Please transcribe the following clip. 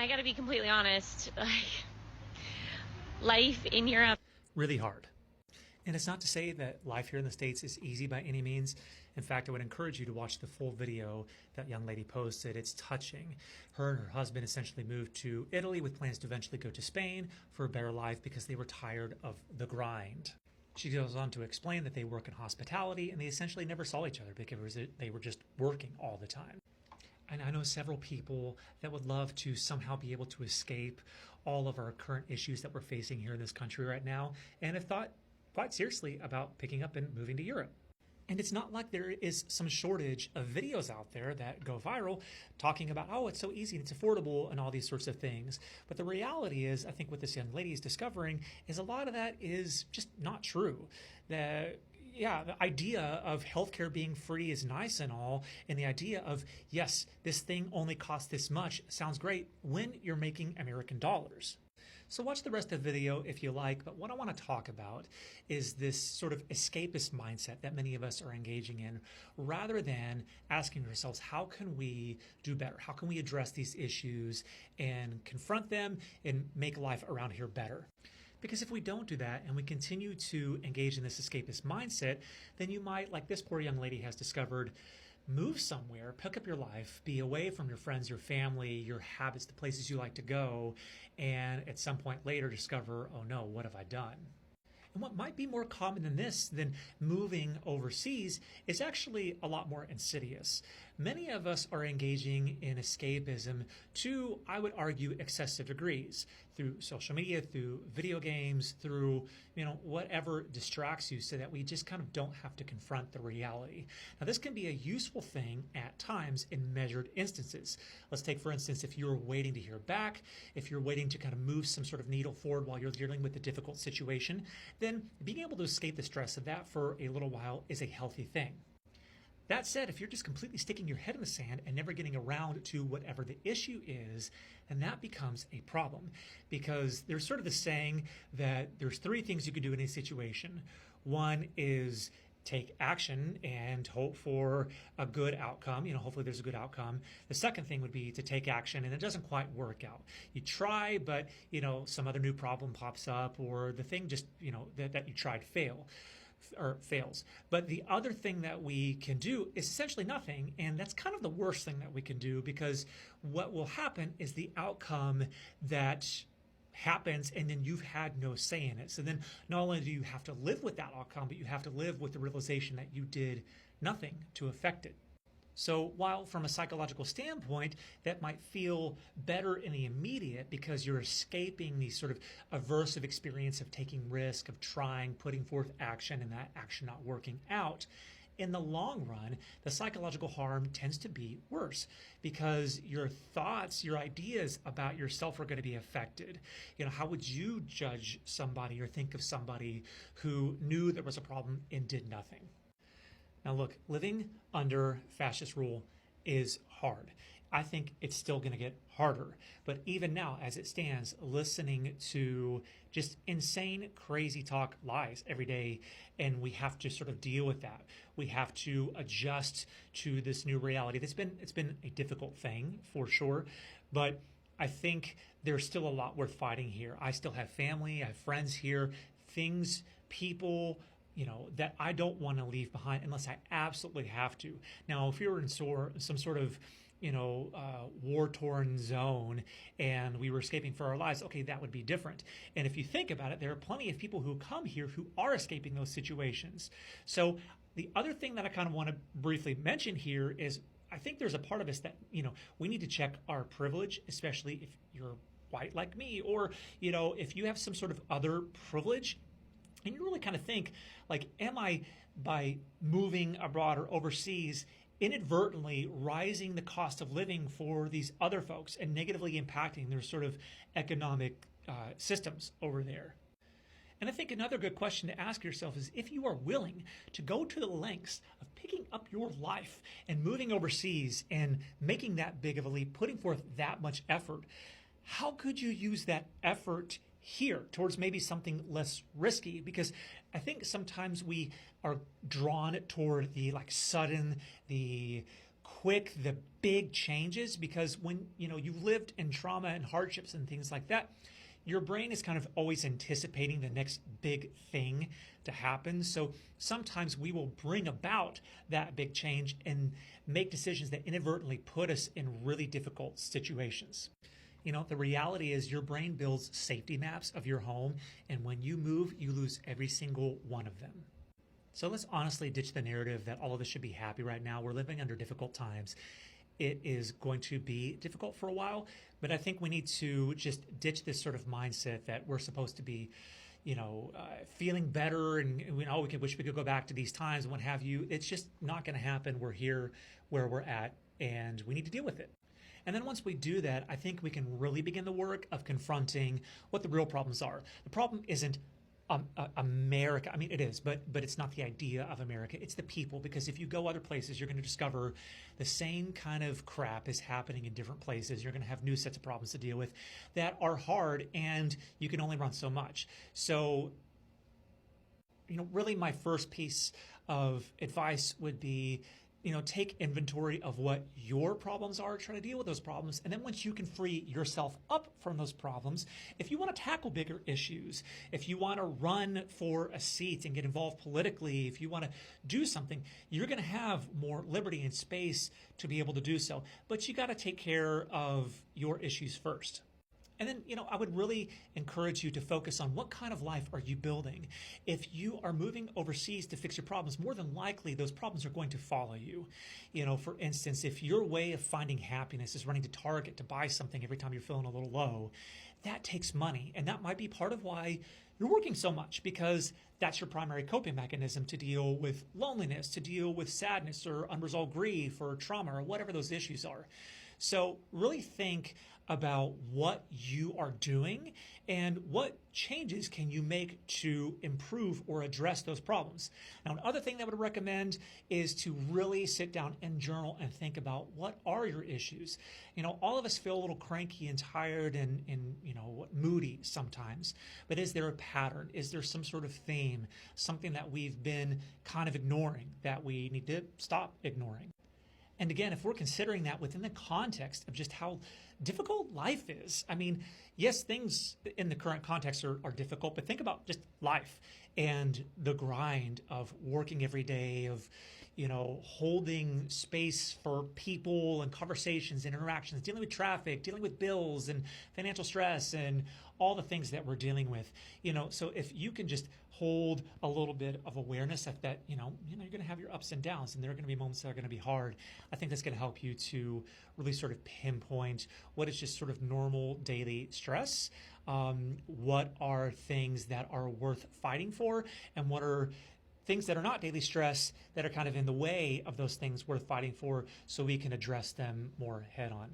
I gotta be completely honest, like, life in Europe. Really hard. And it's not to say that life here in the States is easy by any means. In fact, I would encourage you to watch the full video that young lady posted. It's touching. Her and her husband essentially moved to Italy with plans to eventually go to Spain for a better life because they were tired of the grind. She goes on to explain that they work in hospitality and they essentially never saw each other because they were just working all the time. And I know several people that would love to somehow be able to escape all of our current issues that we're facing here in this country right now and have thought quite seriously about picking up and moving to Europe. And it's not like there is some shortage of videos out there that go viral talking about, oh, it's so easy and it's affordable and all these sorts of things. But the reality is, I think what this young lady is discovering is a lot of that is just not true. The idea of healthcare being free is nice and all, and the idea of, yes, this thing only costs this much sounds great when you're making American dollars. So watch the rest of the video if you like, but what I want to talk about is this sort of escapist mindset that many of us are engaging in, rather than asking ourselves, how can we do better? How can we address these issues and confront them and make life around here better? Because if we don't do that and we continue to engage in this escapist mindset, then you might, like this poor young lady has discovered, move somewhere, pick up your life, be away from your friends, your family, your habits, the places you like to go, and at some point later discover, oh no, what have I done? And what might be more common than this, than moving overseas, is actually a lot more insidious. Many of us are engaging in escapism to, I would argue, excessive degrees, through social media, through video games, through whatever distracts you, so that we just kind of don't have to confront the reality. Now, this can be a useful thing at times in measured instances. Let's take, for instance, if you're waiting to hear back, if you're waiting to kind of move some sort of needle forward while you're dealing with a difficult situation, then being able to escape the stress of that for a little while is a healthy thing. That said, if you're just completely sticking your head in the sand and never getting around to whatever the issue is, then that becomes a problem. Because there's sort of the saying that there's three things you can do in a situation. One is take action and hope for a good outcome. Hopefully there's a good outcome. The second thing would be to take action and it doesn't quite work out. You try, but some other new problem pops up, or the thing just that you tried fails. But the other thing that we can do is essentially nothing, and that's kind of the worst thing that we can do, because what will happen is the outcome that happens and then you've had no say in it. So then not only do you have to live with that outcome, but you have to live with the realization that you did nothing to affect it. So while from a psychological standpoint, that might feel better in the immediate because you're escaping the sort of aversive experience of taking risk, of trying, putting forth action, and that action not working out, in the long run, the psychological harm tends to be worse because your thoughts, your ideas about yourself are going to be affected. How would you judge somebody or think of somebody who knew there was a problem and did nothing? Now look, living under fascist rule is hard. I think it's still going to get harder. But even now, as it stands, listening to just insane, crazy talk, lies every day, and we have to sort of deal with that. We have to adjust to this new reality. It's been a difficult thing for sure, but I think there's still a lot worth fighting here. I still have family, I have friends here, people, that I don't want to leave behind unless I absolutely have to. Now, if you're in some sort of war-torn zone and we were escaping for our lives, okay, that would be different. And if you think about it, there are plenty of people who come here who are escaping those situations. So the other thing that I kind of want to briefly mention here is I think there's a part of us that, we need to check our privilege, especially if you're white like me, or, if you have some sort of other privilege. And you really kind of think, like, am I, by moving abroad or overseas, inadvertently rising the cost of living for these other folks and negatively impacting their sort of economic systems over there? And I think another good question to ask yourself is, if you are willing to go to the lengths of picking up your life and moving overseas and making that big of a leap, putting forth that much effort, how could you use that effort here towards maybe something less risky? Because I think sometimes we are drawn toward the sudden, the quick the big changes, because when you've lived in trauma and hardships and things like that, your brain is kind of always anticipating the next big thing to happen. So sometimes we will bring about that big change and make decisions that inadvertently put us in really difficult situations. The reality is your brain builds safety maps of your home, and when you move, you lose every single one of them. So let's honestly ditch the narrative that all of us should be happy right now. We're living under difficult times. It is going to be difficult for a while, but I think we need to just ditch this sort of mindset that we're supposed to be, feeling better and we wish we could go back to these times and what have you. It's just not going to happen. We're here where we're at, and we need to deal with it. And then once we do that, I think we can really begin the work of confronting what the real problems are. The problem isn't America. I mean, it is, but it's not the idea of America. It's the people, because if you go other places, you're going to discover the same kind of crap is happening in different places. You're going to have new sets of problems to deal with that are hard, and you can only run so much. So, really my first piece of advice would be, take inventory of what your problems are, try to deal with those problems. And then once you can free yourself up from those problems, if you want to tackle bigger issues, if you want to run for a seat and get involved politically, if you want to do something, you're going to have more liberty and space to be able to do so. But you got to take care of your issues first. And then, I would really encourage you to focus on what kind of life are you building. If you are moving overseas to fix your problems, more than likely those problems are going to follow you. For instance, if your way of finding happiness is running to Target to buy something every time you're feeling a little low, that takes money. And that might be part of why you're working so much, because that's your primary coping mechanism to deal with loneliness, to deal with sadness or unresolved grief or trauma or whatever those issues are. So really think about what you are doing and what changes can you make to improve or address those problems. Now, another thing that I would recommend is to really sit down and journal and think about what are your issues. All of us feel a little cranky and tired and moody sometimes, but is there a pattern? Is there some sort of theme, something that we've been kind of ignoring that we need to stop ignoring? And again, if we're considering that within the context of just how difficult life is, I mean, yes, things in the current context are difficult, but think about just life and the grind of working every day, of, holding space for people and conversations and interactions, dealing with traffic, dealing with bills and financial stress and all the things that we're dealing with. So if you can just hold a little bit of awareness that you're going to have your ups and downs, and there are going to be moments that are going to be hard. I think that's going to help you to really sort of pinpoint what is just sort of normal daily stress, what are things that are worth fighting for, and what are things that are not daily stress that are kind of in the way of those things worth fighting for, so we can address them more head on.